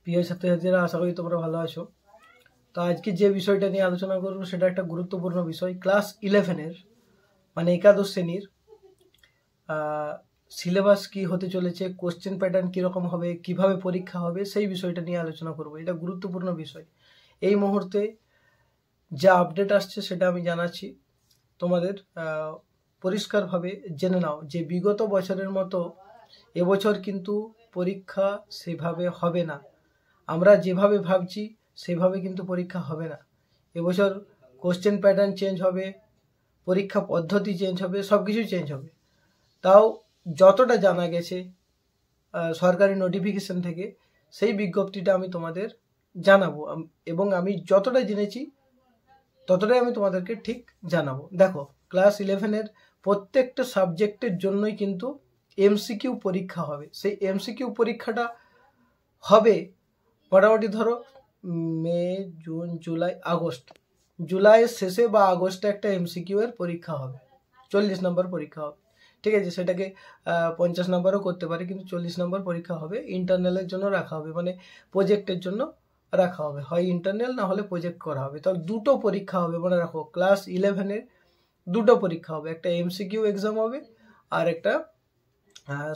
প্রিয় ছাত্রছাত্রীরা, আশা করি তোমরা ভালো আছো। তো আজকে যে বিষয়টা নিয়ে আলোচনা করবো সেটা একটা গুরুত্বপূর্ণ বিষয়। ক্লাস 11-এর মানে একাদশ শ্রেণীর সিলেবাস কি হতে চলেছে, কোশ্চেন প্যাটার্ন কীরকম হবে, কিভাবে পরীক্ষা হবে, সেই বিষয়টা নিয়ে আলোচনা করব। এটা গুরুত্বপূর্ণ বিষয়। এই মুহূর্তে যা আপডেট আসছে সেটা আমি জানাচ্ছি তোমাদের। পরিষ্কারভাবে জেনে নাও যে বিগত বছরের মতো এবছর কিন্তু পরীক্ষা সেভাবে হবে না। আমরা যেভাবে ভাবছি সেভাবে কিন্তু পরীক্ষা হবে না। এবছর কোশ্চেন প্যাটার্ন চেঞ্জ হবে, পরীক্ষা পদ্ধতি চেঞ্জ হবে, সব কিছুই চেঞ্জ হবে। তাও যতটা জানা গেছে সরকারি নোটিফিকেশন থেকে, সেই বিজ্ঞপ্তিটা আমি তোমাদের জানাবো, এবং আমি যতটা জেনেছি ততটাই আমি তোমাদেরকে ঠিক জানাবো। দেখো, ক্লাস 11-এর প্রত্যেকটা সাবজেক্টের জন্যই কিন্তু এমসিকিউ পরীক্ষা হবে। সেই এমসিকিউ পরীক্ষাটা হবে মোটামুটি ধরো মে, জুন, জুলাই, আগস্ট। জুলাইয়ের শেষে বা আগস্টে একটা এমসিকিউ এর পরীক্ষা হবে, 40 নম্বর পরীক্ষা হবে। ঠিক আছে, সেটাকে 50 নম্বরও করতে পারে, কিন্তু 40 নম্বর পরীক্ষা হবে। ইন্টারনালের জন্য রাখা হবে, মানে প্রজেক্টের জন্য রাখা হবে, হয় ইন্টারনাল না হলে প্রজেক্ট করা হবে। তাহলে দুটো পরীক্ষা হবে, মনে রাখো। ক্লাস 11-এর দুটো পরীক্ষা হবে, একটা এমসিকিউ এক্সাম হবে আর একটা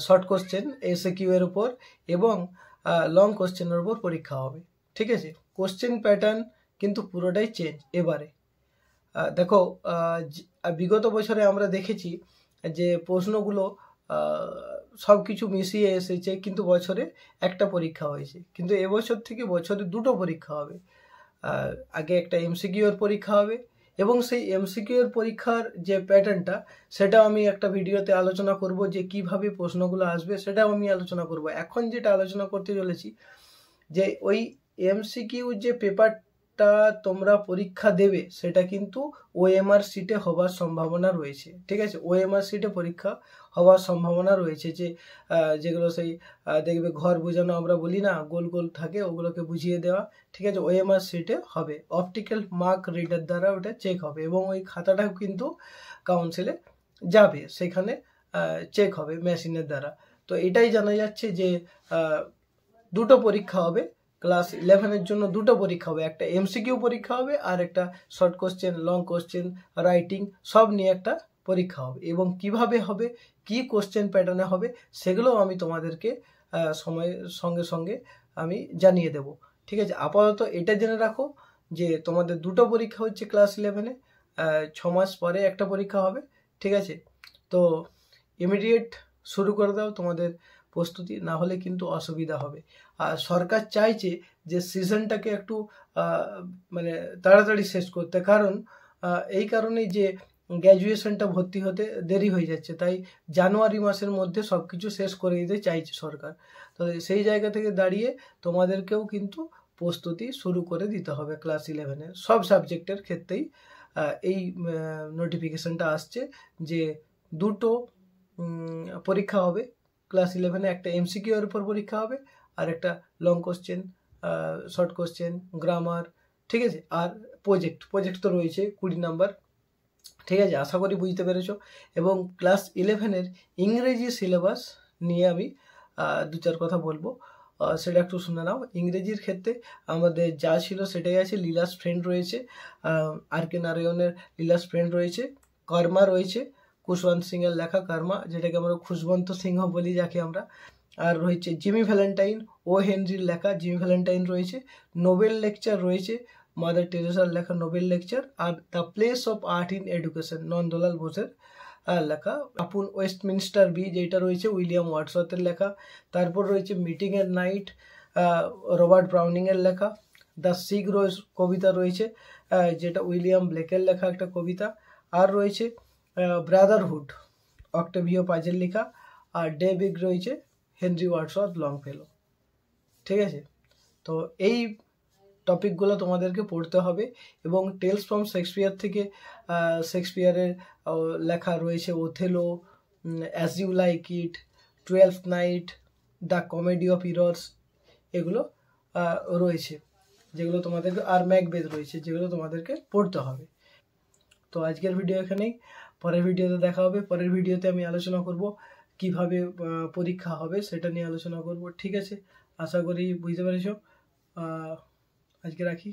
শর্ট কোশ্চেন এসকিউ এর উপর এবং লং কোশ্চেনের উপর পরীক্ষা হবে। ঠিক আছে, কোশ্চেন প্যাটার্ন কিন্তু পুরোটাই চেঞ্জ এবারে। দেখো, বিগত বছরে আমরা দেখেছি যে প্রশ্নগুলো সব কিছু মিশিয়ে এসেছে, কিন্তু বছরে একটা পরীক্ষা হয়েছে। কিন্তু এবছর থেকে বছরে দুটো পরীক্ষা হবে। আগে একটা এমসিকিউ এর পরীক্ষা হবে, এবং সেই এমসিকিউ এর পরীক্ষার যে প্যাটার্নটা সেটাও আমি একটা ভিডিওতে আলোচনা করব, যে কিভাবে প্রশ্নগুলো আসবে সেটাও আমি আলোচনা করব। এখন যেটা আলোচনা করতে চলেছি, যে ওই এমসিকিউ যে পেপারটা তোমরা পরীক্ষা দেবে সেটা কিন্তু ওএমআর শিটে হবার সম্ভাবনা রয়েছে। ঠিক আছে, ওএমআর শিটে পরীক্ষা হওয়ার সম্ভাবনা রয়েছে। যে যেগুলো সেই দেখবে ঘর বোঝানো আমরা বলি না, গোল গোল থাকে, ওগুলোকে বুঝিয়ে দেওয়া। ঠিক আছে, ওএমআর শিটে হবে, অপটিক্যাল মার্ক রিডার দ্বারা ওটা চেক হবে, এবং ওই খাতাটাও কিন্তু কাউন্সিলে যাবে, সেখানে চেক হবে মেশিনের দ্বারা। তো এটাই জানা যাচ্ছে যে দুটো পরীক্ষা হবে। ক্লাস 11-এর জন্য দুটো পরীক্ষা হবে, একটা এমসিকিউ পরীক্ষা হবে আর একটা short question, long question, writing সব নিয়ে একটা পরীক্ষা হবে। এবং কিভাবে হবে, কি কোশ্চেন প্যাটার্নে হবে, সেগুলো আমি তোমাদেরকে সময়ের সঙ্গে সঙ্গে আমি জানিয়ে দেব। ঠিক আছে, আপাতত এটা জেনে রাখো যে তোমাদের দুটো পরীক্ষা হচ্ছে ক্লাস 11-এ, 6 মাস পরে একটা পরীক্ষা হবে। ঠিক আছে, তো ইমিডিয়েট শুরু করে দাও তোমাদের প্রস্তুতি, না হলে কিন্তু অসুবিধা হবে। আর সরকার চাইছে যে সিজনটাকে একটু মানে তাড়াতাড়ি শেষ করতে, কারণ এই কারণেই যে গ্র্যাজুয়েশনটা ভর্তি হতে দেরি হয়ে যাচ্ছে, তাই জানুয়ারি মাসের মধ্যে সব কিছু শেষ করে দিতে চাইছে সরকার। তো সেই জায়গা থেকে দাঁড়িয়ে তোমাদেরকেও কিন্তু প্রস্তুতি শুরু করে দিতে হবে। ক্লাস 11-এর সব সাবজেক্টের ক্ষেত্রেই এই নোটিফিকেশনটা আসছে যে দুটো পরীক্ষা হবে ক্লাস 11-এ, একটা এমসিকিউ এর উপর পরীক্ষা হবে আর একটা long question, short question, grammar. ঠিক আছে, আর প্রজেক্ট তো রয়েছে 20 নাম্বার। ঠিক আছে, আশা করি বুঝতে পেরেছো। এবং ক্লাস 11-এর ইংরেজি সিলেবাস নিয়ে আমি 2-4 কথা বলবো, সেটা একটু শুনে নাও। ইংরেজির ক্ষেত্রে আমাদের যা ছিল সেটাই আছে। লীলাস ফ্রেন্ড রয়েছে, আর কে নারায়ণের লীলাস ফ্রেন্ড রয়েছে, কর্মা রয়েছে, খুশবন্ত সিং এর লেখা কর্মা, যেটাকে আমরা খুশবন্ত সিংহ বলি যাকে আমরা। আর রয়েছে জিমি ভ্যালেন্টাইন, ও হেনরির লেখা জিমি ভ্যালেন্টাইন রয়েছে। নোবেল লেকচার রয়েছে, মাদার টেরেসার লেখা Nobel lecture. Are the place of art in education, Nandalal বোসের লেখা। আপন ওয়েস্টমিনস্টার বি, যেটা রয়েছে উইলিয়াম ওয়ার্ডসওয়ার্থের লেখা। তারপর রয়েছে মিটিং এর নাইট, রবার্ট ব্রাউনিং এর লেখা। দ্য সিগ রোজ কবিতা রয়েছে, যেটা উইলিয়াম ব্লেকের লেখা একটা কবিতা। আর রয়েছে ব্রাদারহুড, অক্টেভিও পাজের লেখা। আর ডে বিগ রয়েছে হেনরি ওয়ার্ডসওয়ার্থ লংফেলো। ঠিক আছে, তো এই টপিকগুলো তোমাদেরকে পড়তে হবে। এবং টেলস ফ্রম শেক্সপিয়ার থেকে শেক্সপিয়ারের লেখা রয়েছে Othello, as you like it, 12th night, the comedy of errors, এগুলো রয়েছে যেগুলো তোমাদেরকে, আর ম্যাকবেথ রয়েছে যেগুলো তোমাদেরকে পড়তে হবে। তো আজকের ভিডিও এখানেই, পরের ভিডিওতে দেখা হবে। পরের ভিডিওতে আমি আলোচনা করব কিভাবে পরীক্ষা হবে, সেটা নিয়ে আলোচনা করব। ঠিক আছে, আশা করি বুঝতে পেরেছো। আজকে রাখি।